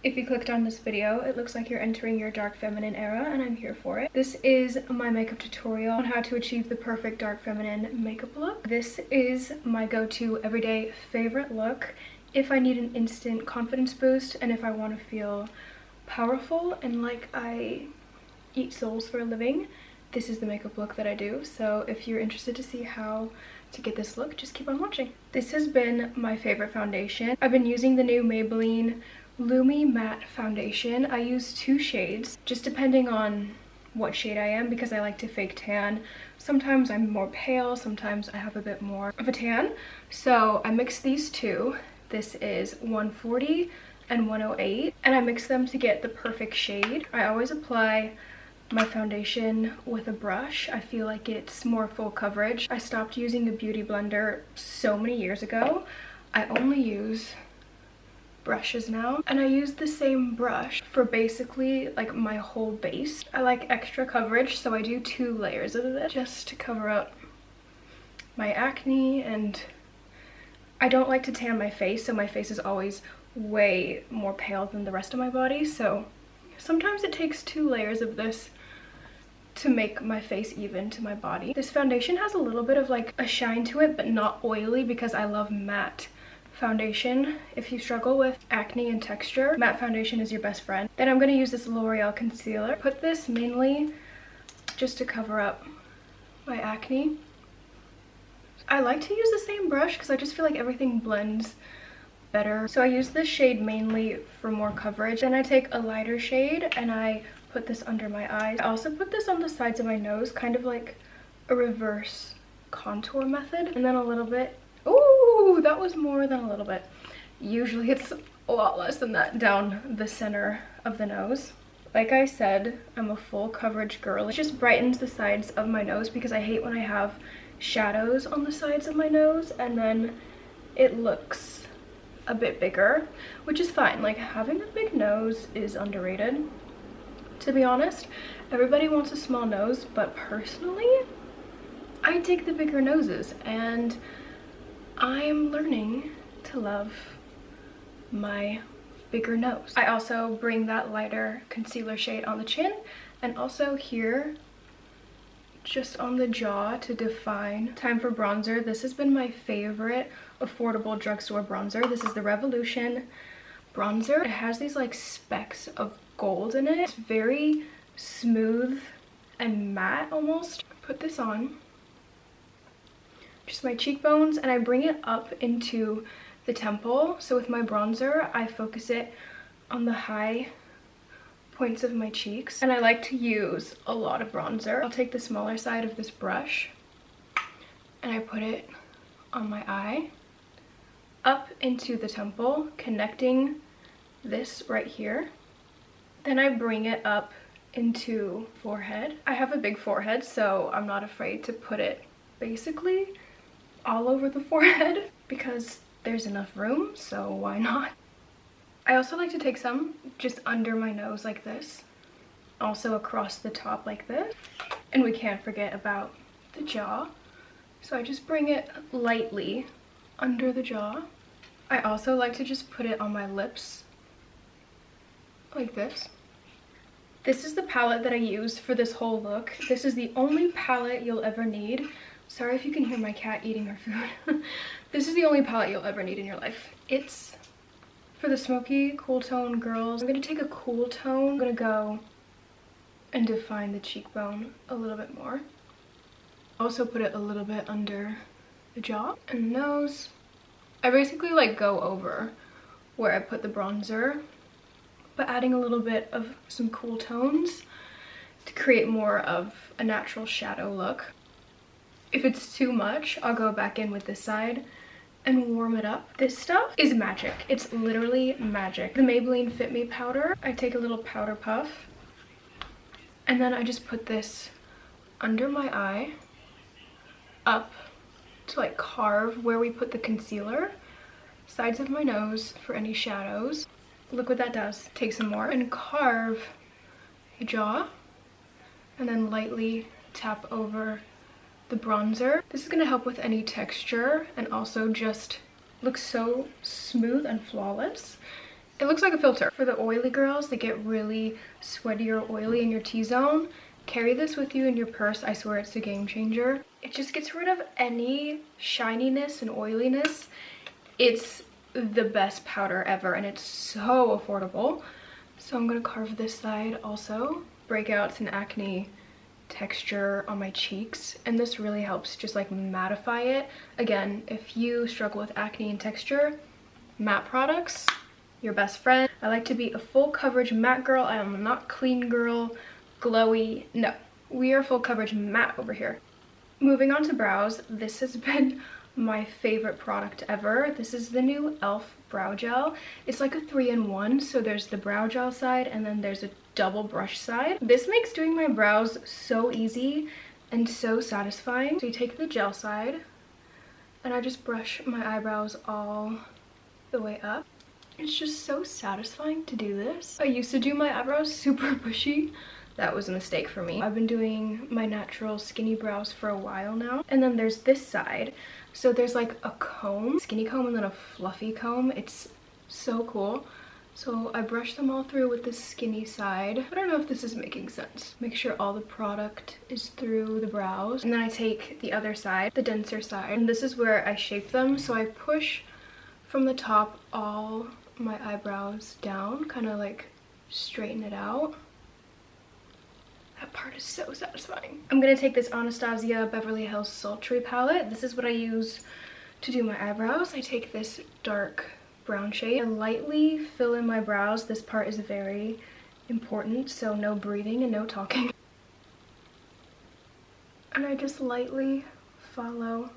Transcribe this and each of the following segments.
If you clicked on this video, it looks like you're entering your dark feminine era, and I'm here for it. This is my makeup tutorial on how to achieve the perfect dark feminine makeup look. This is my go-to everyday favorite look if I need an instant confidence boost and if I want to feel powerful and like I eat souls for a living. This is the makeup look that I do, so if you're interested to see how to get this look, just keep on watching. This has been my favorite foundation. I've been using the new Maybelline Lumi Matte Foundation. I use 2 shades, just depending on what shade I am, because I like to fake tan. Sometimes I'm more pale, sometimes I have a bit more of a tan. So I mix these 2. This is 140 and 108, and I mix them to get the perfect shade. I always apply my foundation with a brush. I feel like it's more full coverage. I stopped using a beauty blender so many years ago. I only use brushes now, and I use the same brush for basically like my whole base. I like extra coverage, so I do 2 layers of it just to cover up my acne, and I don't like to tan my face, so my face is always way more pale than the rest of my body, so sometimes it takes 2 layers of this to make my face even to my body. This foundation has a little bit of like a shine to it, but not oily, because I love matte foundation. If you struggle with acne and texture, matte foundation is your best friend. Then I'm going to use this L'Oreal concealer. Put this mainly just to cover up my acne. I like to use the same brush because I just feel like everything blends better. So I use this shade mainly for more coverage. Then I take a lighter shade and I put this under my eyes. I also put this on the sides of my nose, kind of like a reverse contour method. And then a little bit. Ooh, that was more than a little bit. Usually it's a lot less than that down the center of the nose. Like I said, I'm a full coverage girl. It just brightens the sides of my nose because I hate when I have shadows on the sides of my nose and then it looks a bit bigger, which is fine. Like, having a big nose is underrated, to be honest. Everybody wants a small nose, but personally, I take the bigger noses, and I'm learning to love my bigger nose. I also bring that lighter concealer shade on the chin and also here just on the jaw to define. Time for bronzer. This has been my favorite affordable drugstore bronzer. This is the Revolution bronzer. It has these like specks of gold in it. It's very smooth and matte almost. Put this on just my cheekbones and I bring it up into the temple. So with my bronzer, I focus it on the high points of my cheeks, and I like to use a lot of bronzer. I'll take the smaller side of this brush and I put it on my eye, up into the temple, connecting this right here. Then I bring it up into forehead. I have a big forehead, so I'm not afraid to put it basically all over the forehead because there's enough room, so why not? I also like to take some just under my nose like this, also across the top like this, and we can't forget about the jaw. So I just bring it lightly under the jaw. I also like to just put it on my lips like this. This is the palette that I use for this whole look. This is the only palette you'll ever need. Sorry if you can hear my cat eating her food. This is the only palette you'll ever need in your life. It's for the Smokey Cool Tone girls. I'm going to take a cool tone. I'm going to go and define the cheekbone a little bit more. Also put it a little bit under the jaw and nose. I basically like go over where I put the bronzer, but adding a little bit of some cool tones to create more of a natural shadow look. If it's too much, I'll go back in with this side and warm it up. This stuff is magic. It's literally magic. The Maybelline Fit Me powder, I take a little powder puff and then I just put this under my eye, up to like carve where we put the concealer, sides of my nose for any shadows. Look what that does. Take some more and carve the jaw and then lightly tap over the bronzer. This is going to help with any texture and also just looks so smooth and flawless. It looks like a filter. For the oily girls that get really sweaty or oily in your T-zone, carry this with you in your purse. I swear it's a game changer. It just gets rid of any shininess and oiliness. It's the best powder ever, and it's so affordable. So I'm gonna carve this side also. Breakouts and acne texture on my cheeks, and this really helps just like mattify it. Again, if you struggle with acne and texture, matte products, your best friend. I like to be a full coverage matte girl. I am not clean girl, glowy. No, we are full coverage matte over here. Moving on to brows, this has been my favorite product ever. This is the new e.l.f. brow gel. It's like a 3-in-1, so there's the brow gel side and then there's a double brush side. This makes doing my brows so easy and so satisfying. So you take the gel side and I just brush my eyebrows all the way up. It's just so satisfying to do this. I used to do my eyebrows super bushy. That was a mistake for me. I've been doing my natural skinny brows for a while now. And then there's this side. So there's like a comb, skinny comb, and then a fluffy comb. It's so cool. So I brush them all through with the skinny side. I don't know if this is making sense. Make sure all the product is through the brows. And then I take the other side, the denser side. And this is where I shape them. So I push from the top all my eyebrows down, kind of like straighten it out. That part is so satisfying. I'm gonna take this Anastasia Beverly Hills Sultry palette. This is what I use to do my eyebrows. I take this dark brown shade and lightly fill in my brows. This part is very important, so no breathing and no talking. And I just lightly follow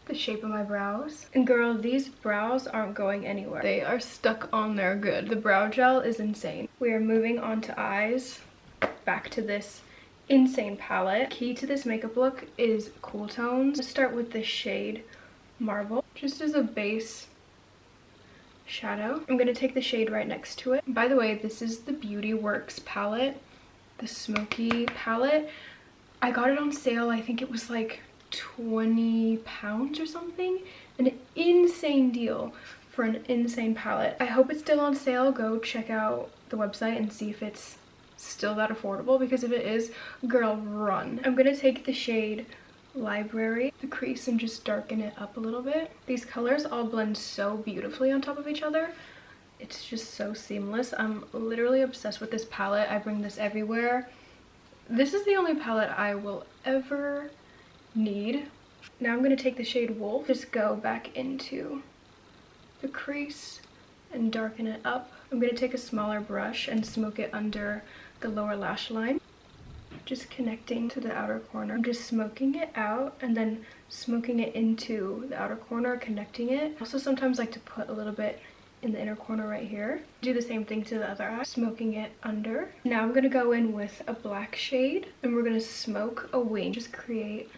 the shape of my brows. And girl, these brows aren't going anywhere. They are stuck on there good. The brow gel is insane. We are moving on to eyes. Back to this insane palette. Key to this makeup look is cool tones. Let's start with the shade Marble, just as a base shadow. I'm gonna take the shade right next to it. By the way, this is the Beauty Works palette, the Smokey palette. I got it on sale. I think it was like 20 pounds or something. An insane deal for an insane palette. I hope it's still on sale. Go check out the website and see if it's still that affordable, because if it is, girl, run. I'm gonna take the shade Library, the crease, and just darken it up a little bit. These colors all blend so beautifully on top of each other. It's just so seamless. I'm literally obsessed with this palette. I bring this everywhere. This is the only palette I will ever need. Now I'm gonna take the shade Wolf, just go back into the crease and darken it up. I'm gonna take a smaller brush and smoke it under the lower lash line, just connecting to the outer corner. I'm just smoking it out and then smoking it into the outer corner, connecting it. I also sometimes like to put a little bit in the inner corner right here. Do the same thing to the other eye, smoking it under. Now I'm gonna go in with a black shade and we're gonna smoke a wing, just create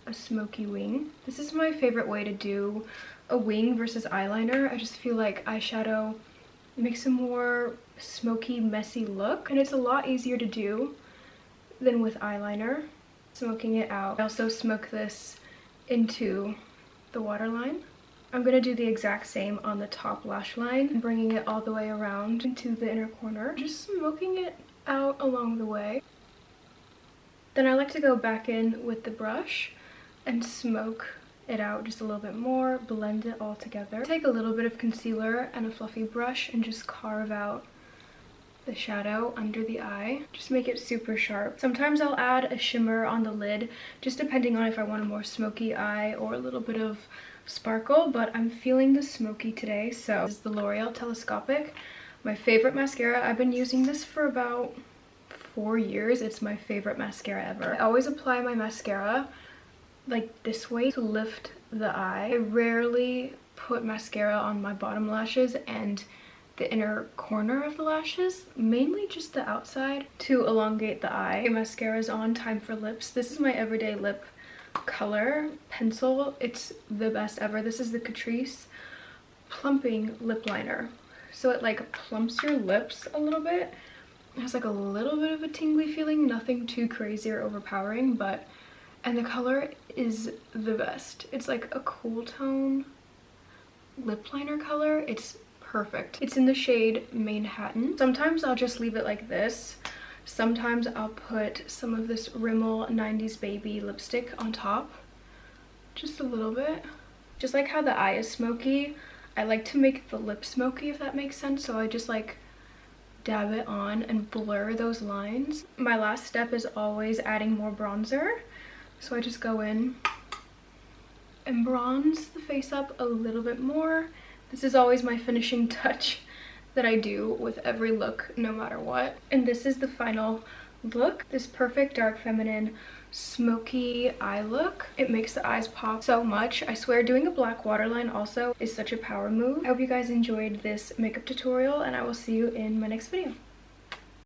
a smoky wing. This is my favorite way to do a wing versus eyeliner. I just feel like eyeshadow makes a more smoky, messy look, and it's a lot easier to do than with eyeliner. Smoking it out. I also smoke this into the waterline. I'm gonna do the exact same on the top lash line, bringing it all the way around into the inner corner, just smoking it out along the way. Then I like to go back in with the brush and smoke it out just a little bit more, blend it all together. Take a little bit of concealer and a fluffy brush and just carve out the shadow under the eye. Just make it super sharp. Sometimes I'll add a shimmer on the lid, just depending on if I want a more smoky eye or a little bit of sparkle, but I'm feeling the smoky today. So this is the L'Oreal Telescopic, my favorite mascara. I've been using this for about 4 years. It's my favorite mascara ever. I always apply my mascara like this way to lift the eye. I rarely put mascara on my bottom lashes and the inner corner of the lashes, mainly just the outside to elongate the eye. Okay, mascara is on, time for lips. This is my everyday lip color pencil. It's the best ever. This is the Catrice Plumping Lip Liner. So it like plumps your lips a little bit. It has like a little bit of a tingly feeling, nothing too crazy or overpowering, but and the color is the best. It's like a cool tone lip liner color. It's perfect. It's in the shade Manhattan. Sometimes I'll just leave it like this. Sometimes I'll put some of this Rimmel 90s Baby lipstick on top. Just a little bit. Just like how the eye is smoky, I like to make the lip smoky, if that makes sense. So I just like dab it on and blur those lines. My last step is always adding more bronzer. So I just go in and bronze the face up a little bit more. This is always my finishing touch that I do with every look, no matter what. And this is the final look. This perfect dark feminine smoky eye look. It makes the eyes pop so much. I swear doing a black waterline also is such a power move. I hope you guys enjoyed this makeup tutorial, and I will see you in my next video.